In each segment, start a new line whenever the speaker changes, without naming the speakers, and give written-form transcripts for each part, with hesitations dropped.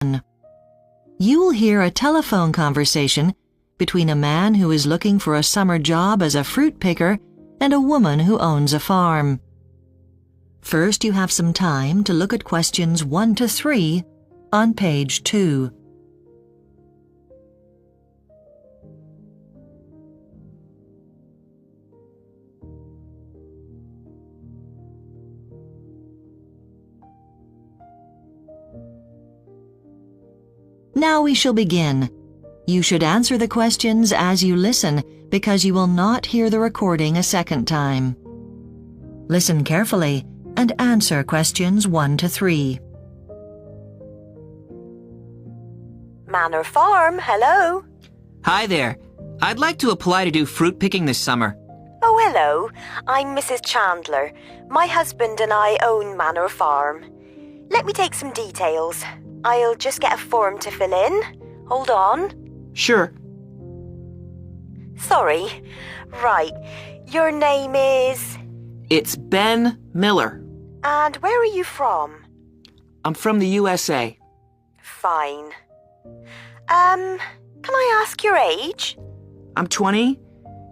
You will hear a telephone conversation between a man who is looking for a summer job as a fruit picker and a woman who owns a farm. First, you have some time to look at questions 1 to 3 on page 2. Now we shall begin. You should answer the questions as you listen because you will not hear the recording a second time. Listen carefully and answer questions 1 to 3.
Manor Farm, hello.
Hi there. I'd like to apply to do fruit picking this summer.
Oh, hello. I'm Mrs. Chandler. My husband and I own Manor Farm. Let me take some details. I'll just get a form to fill in. Hold on.
Sure.
Sorry. Right. Your name is?
It's Ben Miller.
And where are you from?
I'm from the USA.
Fine. Can I ask your age?
I'm 20.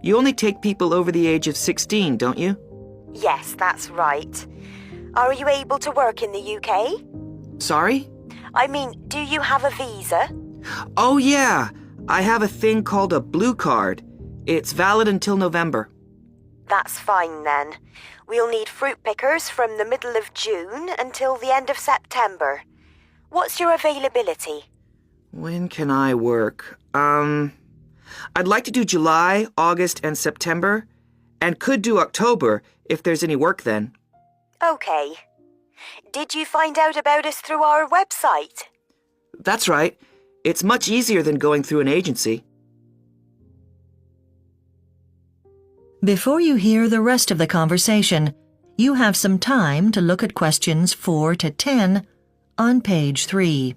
You only take people over the age of 16, don't you?
Yes, that's right. Are you able to work in the UK?
Sorry?
I mean, do you have a visa?
Oh, yeah. I have a thing called a blue card. It's valid until November.
That's fine then. We'll need fruit pickers from the middle of June until the end of September. What's your availability?
When can I work? I'd like to do July, August, and September, and could do October if there's any work then.
Okay. Did you find out about us through our website?
That's right. It's much easier than going through an agency.
Before you hear the rest of the conversation, you have some time to look at questions 4 to 10 on page 3.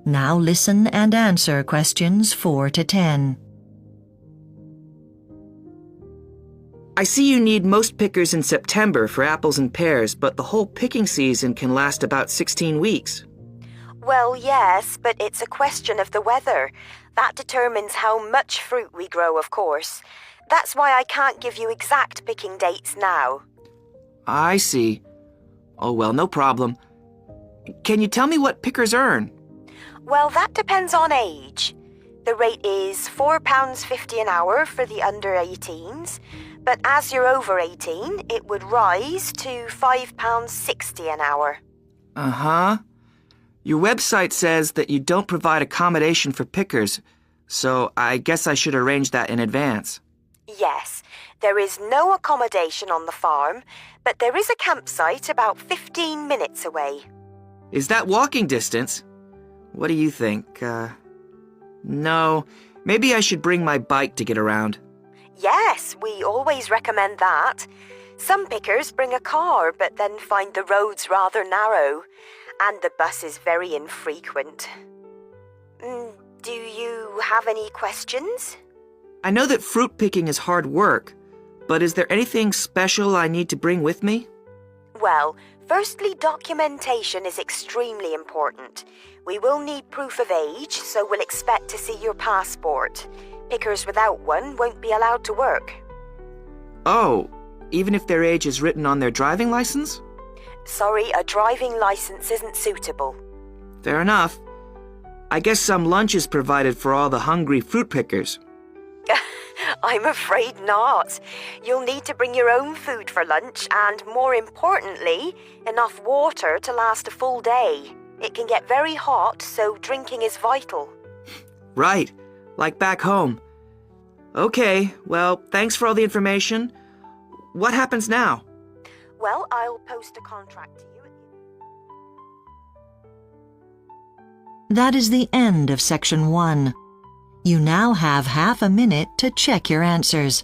Now listen and answer questions 4 to 10.
I see you need most pickers in September for apples and pears, but the whole picking season can last about 16 weeks.
Well, yes, but it's a question of the weather. That determines how much fruit we grow, of course. That's why I can't give you exact picking dates now.
I see. Oh, well, no problem. Can you tell me what pickers earn?
Well, that depends on age. The rate is £4.50 an hour for the under 18s, but as you're over 18, it would rise to £5.60 an hour.
Uh-huh. Your website says that you don't provide accommodation for pickers, so I guess I should arrange that in advance.
Yes, there is no accommodation on the farm, but there is a campsite about 15 minutes away.
Is that walking distance? What do you think? No, maybe I should bring my bike to get around.
Yes, we always recommend that. Some pickers bring a car, but then find the roads rather narrow, and the bus is very infrequent. Do you have any questions?
I know that fruit picking is hard work, but is there anything special I need to bring with me?
Well, firstly, documentation is extremely important. We will need proof of age, so we'll expect to see your passport. Pickers without one won't be allowed to work.
Oh, even if their age is written on their driving license?
Sorry, a driving license isn't suitable.
Fair enough. I guess some lunch is provided for all the hungry fruit pickers.
I'm afraid not. You'll need to bring your own food for lunch and, more importantly, enough water to last a full day. It can get very hot, so drinking is vital.
Right, like back home. Okay, well, thanks for all the information. What happens now?
Well, I'll post a contract to you.
That is the end of Section 1. You now have half a minute to check your answers.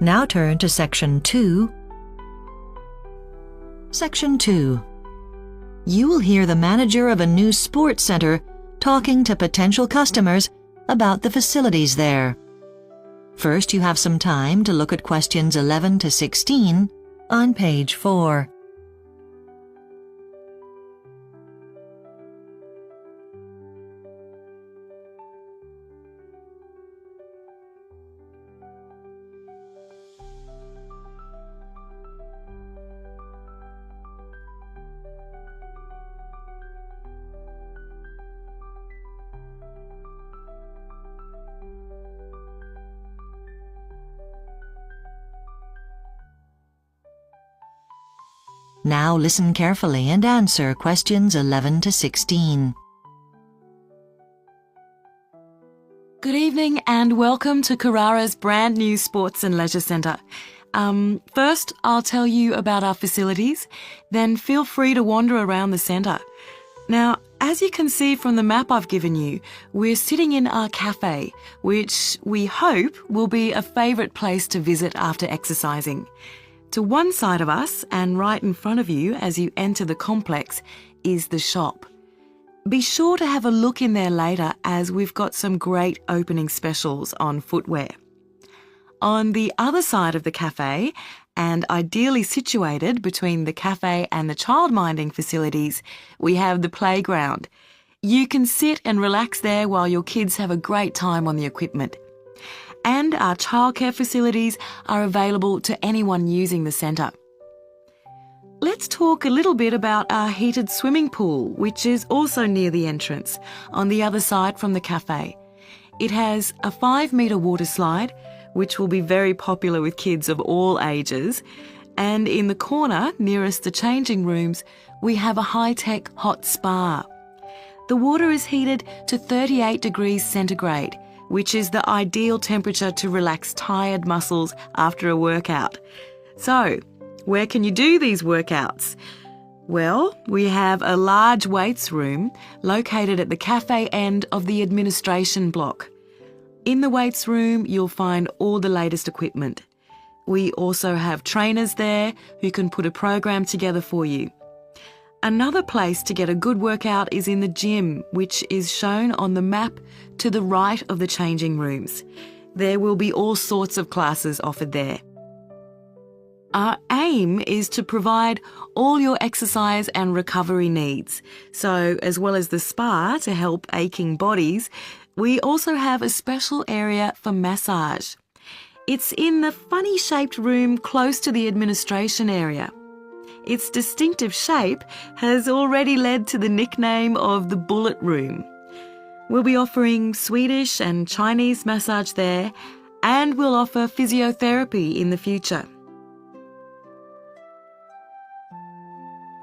Now turn to Section 2. Section 2. You will hear the manager of a new sports center talking to potential customers about the facilities there. First, you have some time to look at questions 11 to 16 on page 4. Now listen carefully and answer questions 11 to 16.
Good evening and welcome to Carrara's brand new Sports and Leisure Centre. First, I'll tell you about our facilities, then feel free to wander around the centre. Now, as you can see from the map I've given you, we're sitting in our cafe, which we hope will be a favourite place to visit after exercising. To one side of us and right in front of you as you enter the complex is the shop. Be sure to have a look in there later as we've got some great opening specials on footwear. On the other side of the cafe, and ideally situated between the cafe and the childminding facilities, we have the playground. You can sit and relax there while your kids have a great time on the equipment. And our childcare facilities are available to anyone using the centre. Let's talk a little bit about our heated swimming pool, which is also near the entrance, on the other side from the cafe. It has a 5-metre water slide, which will be very popular with kids of all ages, and in the corner nearest the changing rooms, we have a high-tech hot spa. The water is heated to 38 degrees centigrade, which is the ideal temperature to relax tired muscles after a workout. So, where can you do these workouts? Well, we have a large weights room located at the cafe end of the administration block. In the weights room, you'll find all the latest equipment. We also have trainers there who can put a program together for you. Another place to get a good workout is in the gym, which is shown on the map to the right of the changing rooms. There will be all sorts of classes offered there. Our aim is to provide all your exercise and recovery needs. So, as well as the spa to help aching bodies, we also have a special area for massage. It's in the funny-shaped room close to the administration area. Its distinctive shape has already led to the nickname of the Bullet Room. We'll be offering Swedish and Chinese massage there, and we'll offer physiotherapy in the future.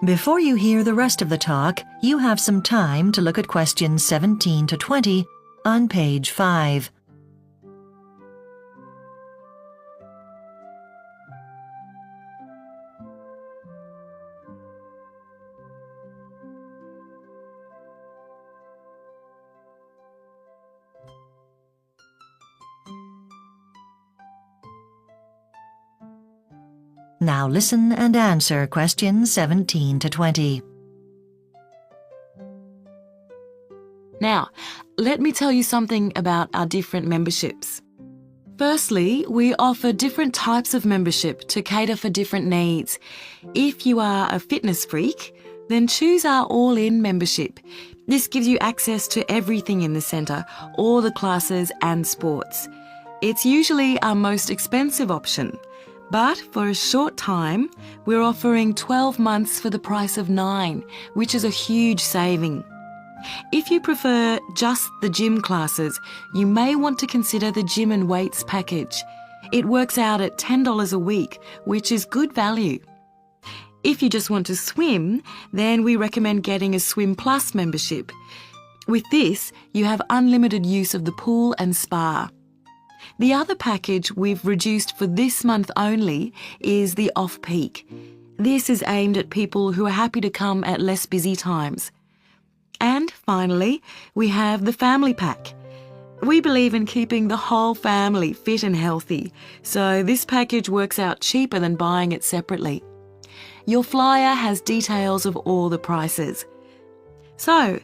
Before you hear the rest of the talk, you have some time to look at questions 17 to 20 on page 5. Now listen and answer questions 17 to 20.
Now, let me tell you something about our different memberships. Firstly, we offer different types of membership to cater for different needs. If you are a fitness freak, then choose our all-in membership. This gives you access to everything in the centre, all the classes and sports. It's usually our most expensive option, But for a short time, we're offering 12 months for the price of 9, which is a huge saving. If you prefer just the gym classes, you may want to consider the gym and weights package. It works out at $10 a week, which is good value. If you just want to swim, then we recommend getting a Swim Plus membership. With this, you have unlimited use of the pool and spa. The other package we've reduced for this month only is the off-peak. This is aimed at people who are happy to come at less busy times. And finally, we have the family pack. We believe in keeping the whole family fit and healthy, so this package works out cheaper than buying it separately. Your flyer has details of all the prices. So,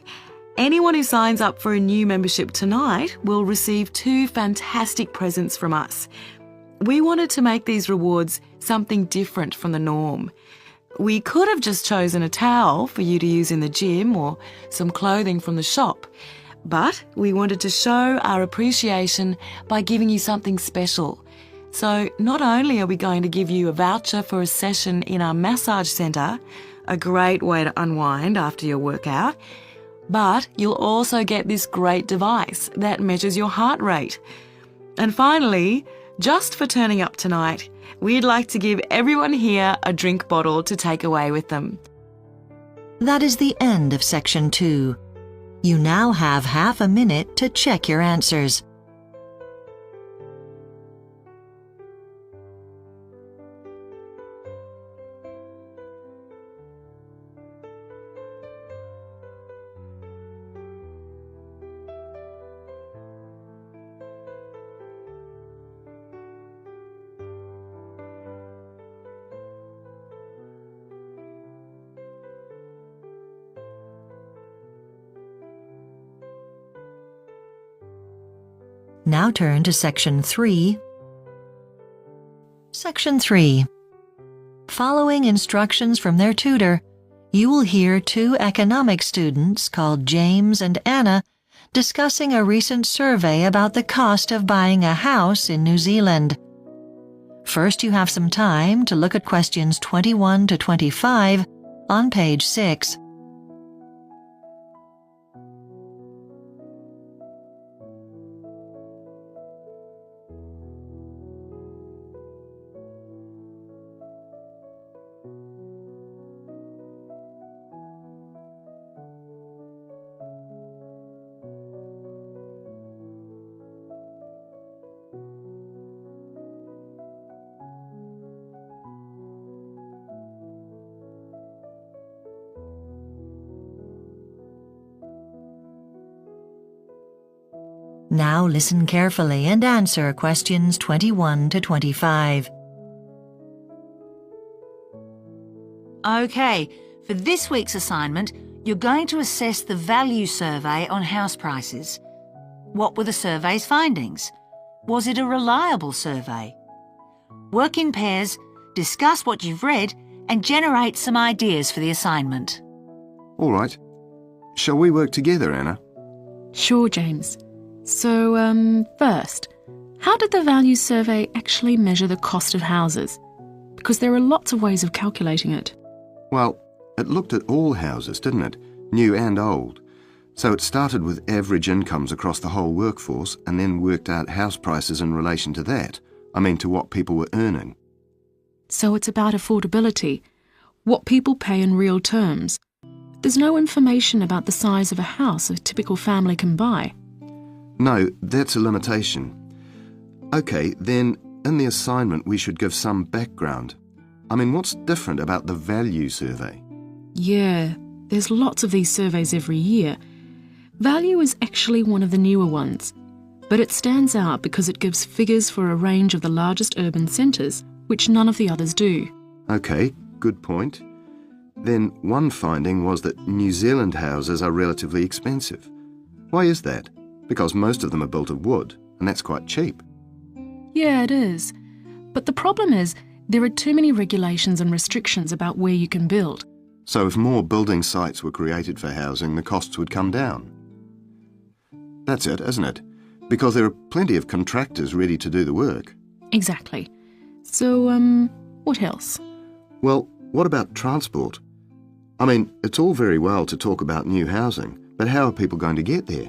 anyone who signs up for a new membership tonight will receive 2 fantastic presents from us. We wanted to make these rewards something different from the norm. We could have just chosen a towel for you to use in the gym or some clothing from the shop, but we wanted to show our appreciation by giving you something special. So not only are we going to give you a voucher for a session in our massage centre, a great way to unwind after your workout, but you'll also get this great device that measures your heart rate. And finally, just for turning up tonight, we'd like to give everyone here a drink bottle to take away with them.
That is the end of Section 2. You now have half a minute to check your answers. Now turn to Section 3. Section 3. Following instructions from their tutor, you will hear 2 economics students called James and Anna discussing a recent survey about the cost of buying a house in New Zealand. First, you have some time to look at questions 21 to 25 on page 6. Now listen carefully and answer questions 21 to 25.
OK, for this week's assignment, you're going to assess the value survey on house prices. What were the survey's findings? Was it a reliable survey? Work in pairs, discuss what you've read, and generate some ideas for the assignment.
All right. Shall we work together, Anna?
Sure, James. So, first, how did the value survey actually measure the cost of houses? Because there are lots of ways of calculating it.
Well, it looked at all houses, didn't it? New and old. So it started with average incomes across the whole workforce and then worked out house prices in relation to that. I mean, to what people were earning.
So it's about affordability, what people pay in real terms. There's no information about the size of a house a typical family can buy.
No, that's a limitation. OK, then in the assignment we should give some background. I mean, what's different about the value survey?
Yeah, there's lots of these surveys every year. Value is actually one of the newer ones, but it stands out because it gives figures for a range of the largest urban centres, which none of the others do.
OK, good point. Then one finding was that New Zealand houses are relatively expensive. Why is that? Because most of them are built of wood, and that's quite cheap.
Yeah, it is. But the problem is there are too many regulations and restrictions about where you can build.
So if more building sites were created for housing, the costs would come down. That's it, isn't it? Because there are plenty of contractors ready to do the work.
Exactly. So, what else?
Well, what about transport? I mean, it's all very well to talk about new housing, but how are people going to get there?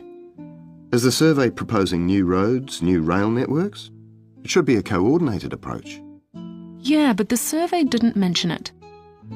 Is the survey proposing new roads, new rail networks? It should be a coordinated approach.
Yeah, but the survey didn't mention it.